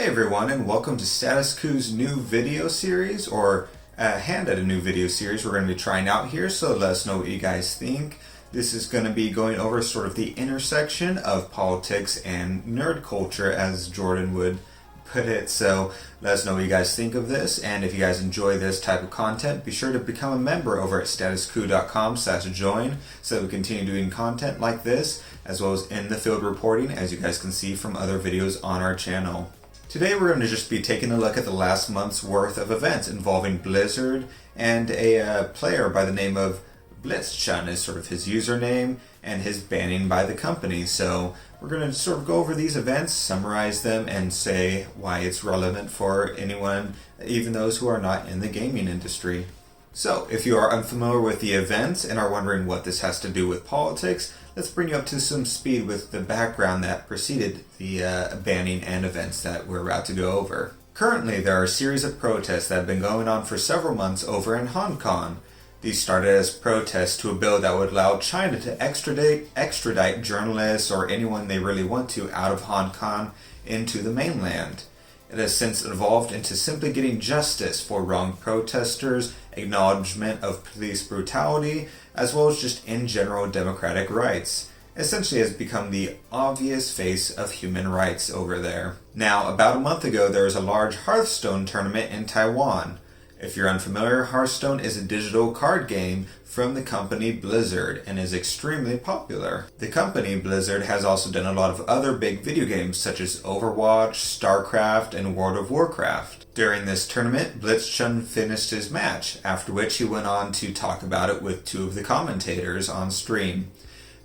Hey everyone, and welcome to Status Quo's new video series, or a hand at a new video series we're going to be trying out here, so let us know what you guys think. This is going to be going over sort of the intersection of politics and nerd culture, as Jordan would put it. So let us know what you guys think of this, and if you guys enjoy this type of content, be sure to become a member over at statusquo.com/join so that we continue doing content like this, as well as in the field reporting, as you guys can see from other videos on our channel. Today we're going to just be taking a look at the last month's worth of events involving Blizzard and a player by the name of BlitzChung is sort of his username, and his banning by the company. So we're going to sort of go over these events, summarize them, and say why it's relevant for anyone, even those who are not in the gaming industry. So if you are unfamiliar with the events and are wondering what this has to do with politics, let's bring you up to some speed with the background that preceded the banning and events that we're about to go over. Currently, there are a series of protests that have been going on for several months over in Hong Kong. These started as protests to a bill that would allow China to extradite journalists or anyone they really want to out of Hong Kong into the mainland. It has since evolved into simply getting justice for wronged protesters, acknowledgement of police brutality, as well as just in general democratic rights. Essentially has become the obvious face of human rights over there. Now, about a month ago, there was a large Hearthstone tournament in Taiwan. If you're unfamiliar, Hearthstone is a digital card game from the company Blizzard and is extremely popular. The company Blizzard has also done a lot of other big video games such as Overwatch, StarCraft, and World of Warcraft. During this tournament, BlitzChung finished his match, after which he went on to talk about it with two of the commentators on stream.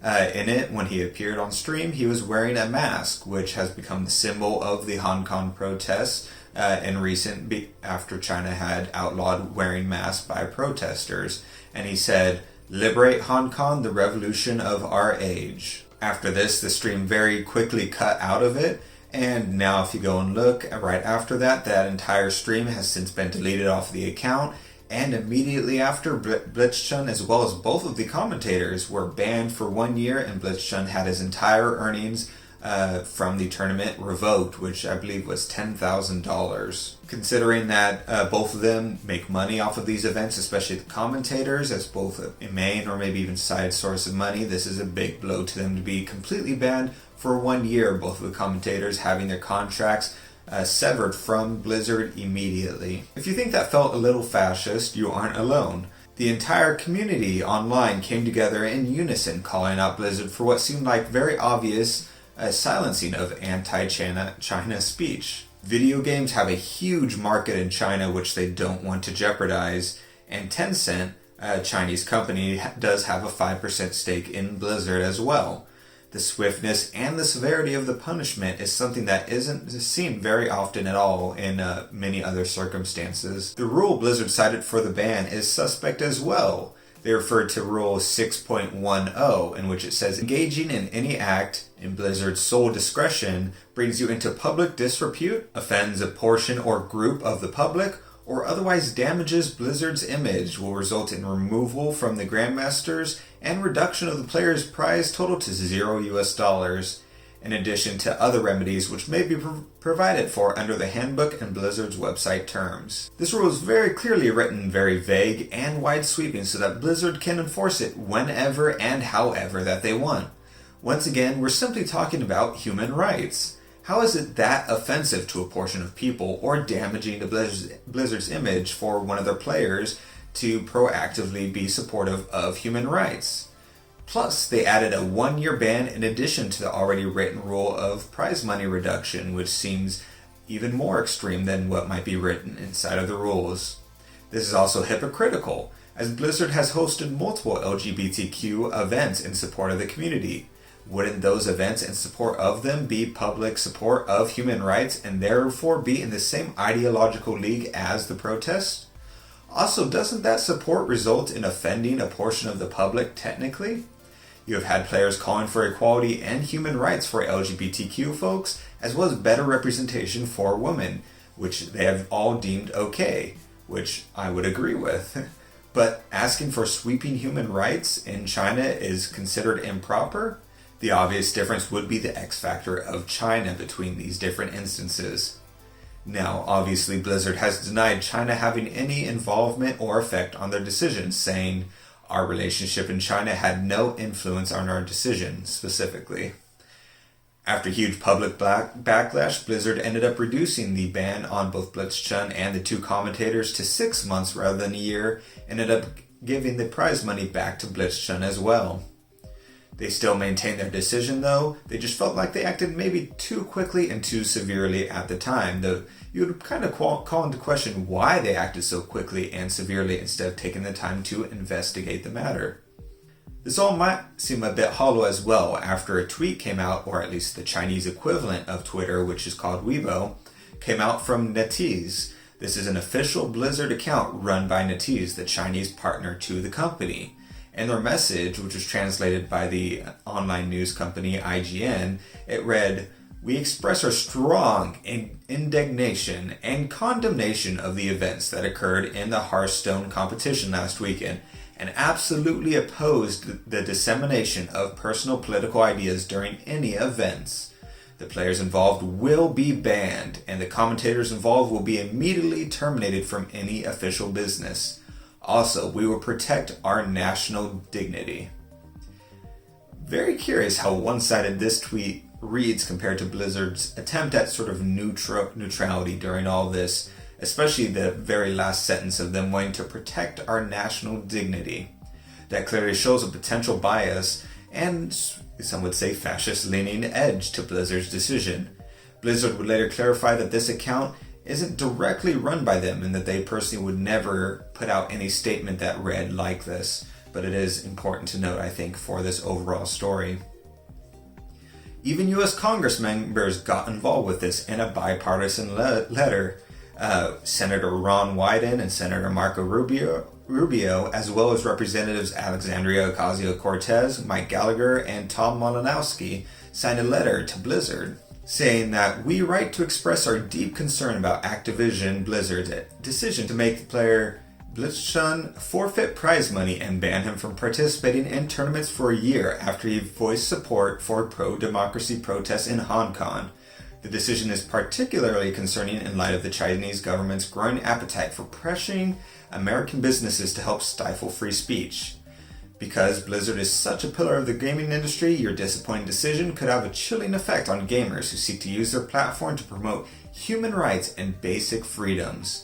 In it, when he appeared on stream, he was wearing a mask, which has become the symbol of the Hong Kong protests after China had outlawed wearing masks by protesters. And he said, "Liberate Hong Kong, the revolution of our age." After this, the stream very quickly cut out of it, and now if you go and look right after that, that entire stream has since been deleted off the account. And immediately after, BlitzChung, as well as both of the commentators, were banned for 1 year, and BlitzChung had his entire earnings from the tournament revoked, which I believe was $10,000. Considering that both of them make money off of these events, especially the commentators, as both a main or maybe even side source of money, this is a big blow to them to be completely banned for 1 year, both of the commentators having their contracts severed from Blizzard immediately. If you think that felt a little fascist, you aren't alone. The entire community online came together in unison, calling out Blizzard for what seemed like very obvious silencing of anti-China speech. Video games have a huge market in China which they don't want to jeopardize, and Tencent, a Chinese company, does have a 5% stake in Blizzard as well. The swiftness and the severity of the punishment is something that isn't seen very often at all in many other circumstances. The rule Blizzard cited for the ban is suspect as well. They referred to Rule 6.10, in which it says, engaging in any act in Blizzard's sole discretion brings you into public disrepute, offends a portion or group of the public, or otherwise damages Blizzard's image, will result in removal from the Grandmasters and reduction of the player's prize total to $0, in addition to other remedies which may be provided for under the handbook and Blizzard's website terms. This rule is very clearly written, very vague and wide-sweeping, so that Blizzard can enforce it whenever and however that they want. Once again, we're simply talking about human rights. How is it that offensive to a portion of people or damaging to Blizzard's image for one of their players to proactively be supportive of human rights? Plus, they added a 1-year ban in addition to the already written rule of prize money reduction, which seems even more extreme than what might be written inside of the rules. This is also hypocritical, as Blizzard has hosted multiple LGBTQ events in support of the community. Wouldn't those events in support of them be public support of human rights and therefore be in the same ideological league as the protests? Also, doesn't that support result in offending a portion of the public technically? You have had players calling for equality and human rights for LGBTQ folks, as well as better representation for women, which they have all deemed okay, which I would agree with. But asking for sweeping human rights in China is considered improper? The obvious difference would be the X factor of China between these different instances. Now, obviously, Blizzard has denied China having any involvement or effect on their decision, saying, "Our relationship in China had no influence on our decision," specifically. After huge public backlash, Blizzard ended up reducing the ban on both BlitzChung and the two commentators to 6 months rather than a year, and ended up giving the prize money back to BlitzChung as well. They still maintained their decision though, they just felt like they acted maybe too quickly and too severely at the time, though you would kind of call into question why they acted so quickly and severely instead of taking the time to investigate the matter. This all might seem a bit hollow as well after a tweet came out, or at least the Chinese equivalent of Twitter, which is called Weibo, came out from NetEase. This is an official Blizzard account run by NetEase, the Chinese partner to the company. And their message, which was translated by the online news company IGN, it read, "We express our strong indignation and condemnation of the events that occurred in the Hearthstone competition last weekend, and absolutely opposed the dissemination of personal political ideas during any events. The players involved will be banned, and the commentators involved will be immediately terminated from any official business. Also, we will protect our national dignity." Very curious how one-sided this tweet reads compared to Blizzard's attempt at sort of neutrality during all this, especially the very last sentence of them wanting to protect our national dignity. That clearly shows a potential bias and, some would say, fascist-leaning edge to Blizzard's decision. Blizzard would later clarify that this account isn't directly run by them and that they personally would never put out any statement that read like this, but it is important to note, I think, for this overall story. Even U.S. Congress members got involved with this in a bipartisan letter. Senator Ron Wyden and Senator Marco Rubio, as well as Representatives Alexandria Ocasio-Cortez, Mike Gallagher, and Tom Malinowski, signed a letter to Blizzard saying that we write to express our deep concern about Activision Blizzard's decision to make the player BlitzChung forfeit prize money and ban him from participating in tournaments for a year after he voiced support for pro-democracy protests in Hong Kong. The decision is particularly concerning in light of the Chinese government's growing appetite for pressuring American businesses to help stifle free speech. Because Blizzard is such a pillar of the gaming industry, your disappointing decision could have a chilling effect on gamers who seek to use their platform to promote human rights and basic freedoms.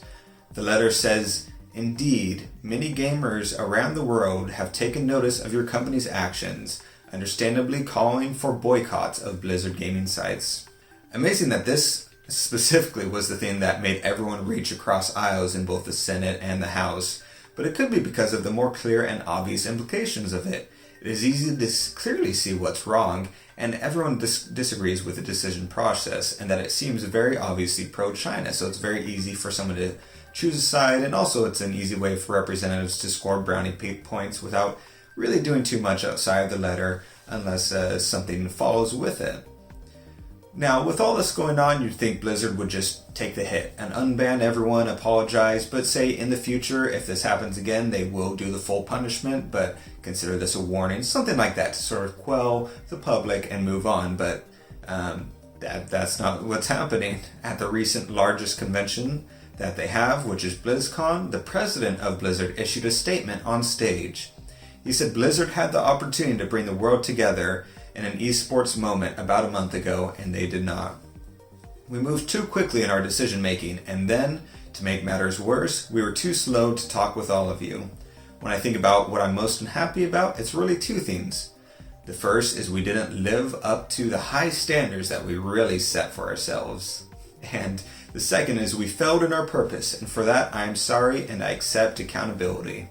The letter says, "Indeed, many gamers around the world have taken notice of your company's actions, understandably calling for boycotts of Blizzard gaming sites." Amazing that this specifically was the thing that made everyone reach across aisles in both the Senate and the House, but it could be because of the more clear and obvious implications of it. It is easy to clearly see what's wrong, and everyone disagrees with the decision process, and that it seems very obviously pro-China, so it's very easy for someone to choose a side, and also it's an easy way for representatives to score brownie points without really doing too much outside of the letter, unless something follows with it. Now, with all this going on, you'd think Blizzard would just take the hit and unban everyone, apologize, but say in the future, if this happens again, they will do the full punishment, but consider this a warning, something like that to sort of quell the public and move on. But that's not what's happening. At the recent largest convention that they have, which is BlizzCon, the president of Blizzard issued a statement on stage. He said Blizzard had the opportunity to bring the world together in an esports moment about a month ago, and they did not. We moved too quickly in our decision making, and then, to make matters worse, we were too slow to talk with all of you. When I think about what I'm most unhappy about, it's really two things. The first is we didn't live up to the high standards that we really set for ourselves. And the second is we failed in our purpose, and for that I am sorry and I accept accountability.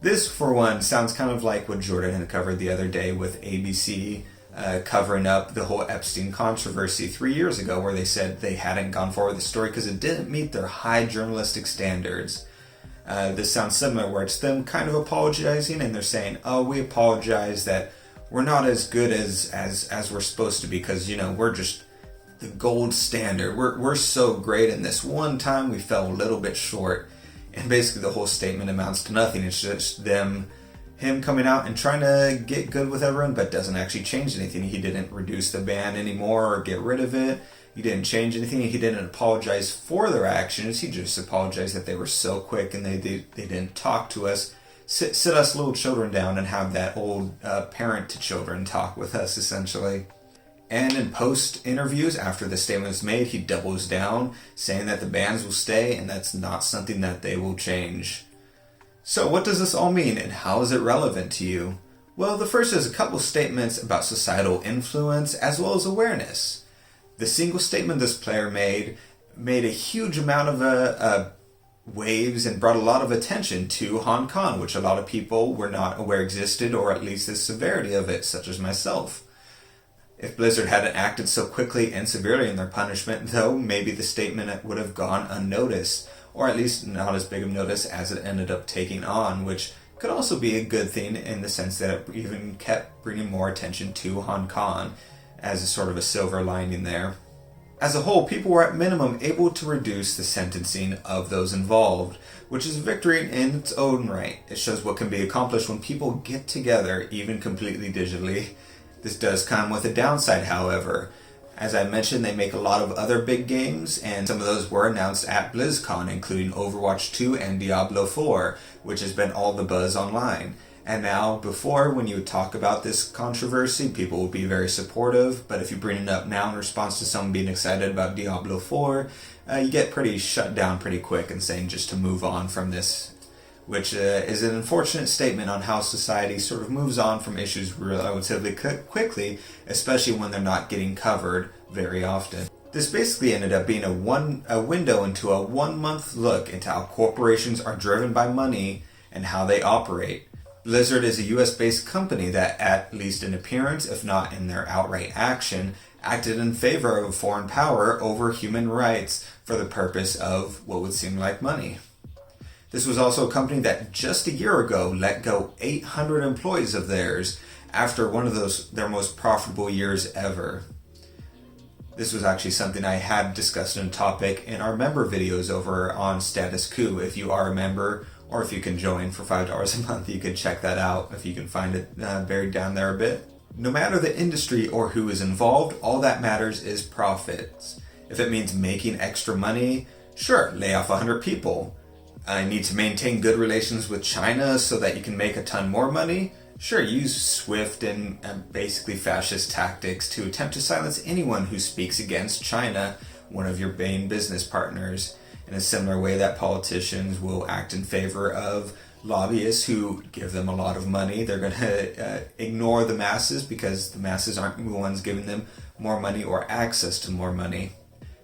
This, for one, sounds kind of like what Jordan had covered the other day with ABC covering up the whole Epstein controversy 3 years ago, where they said they hadn't gone forward with the story because it didn't meet their high journalistic standards. This sounds similar, where it's them kind of apologizing, and they're saying, "Oh, we apologize that we're not as good as we're supposed to be because, we're just the gold standard. We're so great, and this one time we fell a little bit short." And basically the whole statement amounts to nothing. It's just him coming out and trying to get good with everyone, but doesn't actually change anything. He didn't reduce the ban anymore or get rid of it. He didn't change anything. He didn't apologize for their actions. He just apologized that they were so quick and they didn't talk to us, sit us little children down and have that old parent to children talk with us, essentially. And in post interviews, after the statement was made, he doubles down, saying that the bans will stay and that's not something that they will change. So what does this all mean and how is it relevant to you? Well, the first is a couple statements about societal influence as well as awareness. The single statement this player made a huge amount of waves and brought a lot of attention to Hong Kong, which a lot of people were not aware existed, or at least the severity of it, such as myself. If Blizzard hadn't acted so quickly and severely in their punishment, though, maybe the statement would have gone unnoticed, or at least not as big of notice as it ended up taking on, which could also be a good thing in the sense that it even kept bringing more attention to Hong Kong as a sort of a silver lining there. As a whole, people were at minimum able to reduce the sentencing of those involved, which is a victory in its own right. It shows what can be accomplished when people get together, even completely digitally. This does come with a downside, however. As I mentioned, they make a lot of other big games, and some of those were announced at BlizzCon, including Overwatch 2 and Diablo 4, which has been all the buzz online. And now, before, when you would talk about this controversy, people would be very supportive, but if you bring it up now in response to someone being excited about Diablo 4, you get pretty shut down pretty quick and saying just to move on from this, which is an unfortunate statement on how society sort of moves on from issues relatively quickly, especially when they're not getting covered very often. This basically ended up being a window into a 1-month look into how corporations are driven by money and how they operate. Blizzard is a US-based company that, at least in appearance, if not in their outright action, acted in favor of foreign power over human rights for the purpose of what would seem like money. This was also a company that just a year ago let go 800 employees of theirs after one of their most profitable years ever. This was actually something I had discussed in a topic in our member videos over on Status Quo. If you are a member, or if you can join for $5 a month, you can check that out if you can find it buried down there a bit. No matter the industry or who is involved, all that matters is profits. If it means making extra money, sure, lay off 100 people. I need to maintain good relations with China so that you can make a ton more money. Sure, use swift and basically fascist tactics to attempt to silence anyone who speaks against China, one of your main business partners. In a similar way that politicians will act in favor of lobbyists who give them a lot of money. They're going to ignore the masses because the masses aren't the ones giving them more money or access to more money.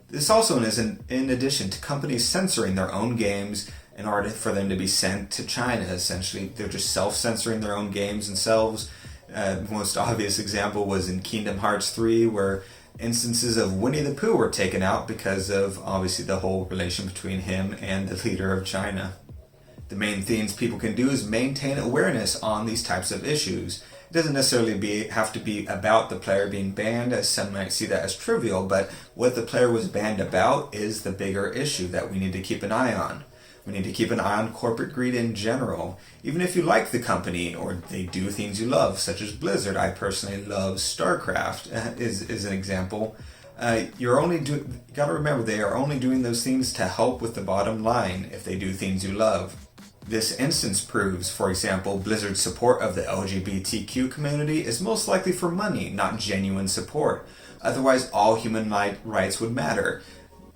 This also is in addition to companies censoring their own games in order for them to be sent to China, essentially. They're just self-censoring their own games themselves. The most obvious example was in Kingdom Hearts 3, where instances of Winnie the Pooh were taken out because of, obviously, the whole relation between him and the leader of China. The main things people can do is maintain awareness on these types of issues. It doesn't necessarily have to be about the player being banned, as some might see that as trivial, but what the player was banned about is the bigger issue that we need to keep an eye on. We need to keep an eye on corporate greed in general. Even if you like the company or they do things you love, such as Blizzard. I personally love StarCraft, is an example. You gotta remember, they are only doing those things to help with the bottom line if they do things you love. This instance proves, for example, Blizzard's support of the LGBTQ community is most likely for money, not genuine support. Otherwise, all human rights would matter.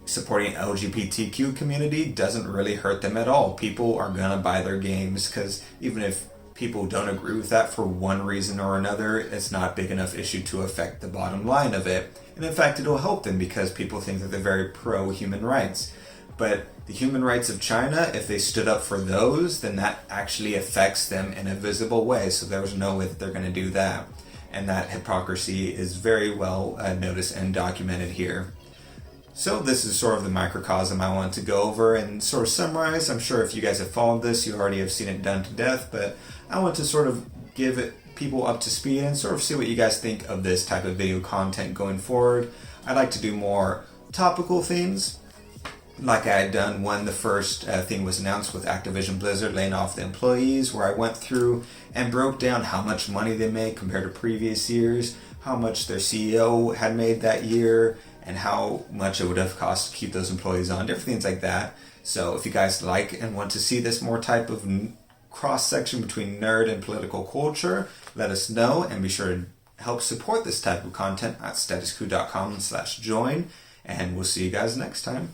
Supporting LGBTQ community doesn't really hurt them at all. People are gonna buy their games because even if people don't agree with that for one reason or another, it's not a big enough issue to affect the bottom line of it. And in fact, it'll help them because people think that they're very pro-human rights. But the human rights of China, if they stood up for those, then that actually affects them in a visible way. So there's no way that they're going to do that. And that hypocrisy is very well noticed and documented here. So this is sort of the microcosm I wanted to go over and sort of summarize. I'm sure if you guys have followed this, you already have seen it done to death, but I want to sort of give it people up to speed and sort of see what you guys think of this type of video content going forward. I'd like to do more topical things, like I had done when the first thing was announced with Activision Blizzard laying off the employees, where I went through and broke down how much money they made compared to previous years, how much their CEO had made that year, and how much it would have cost to keep those employees on, different things like that. So if you guys like and want to see this more type of cross-section between nerd and political culture, let us know, and be sure to help support this type of content at statusquo.com/join, and we'll see you guys next time.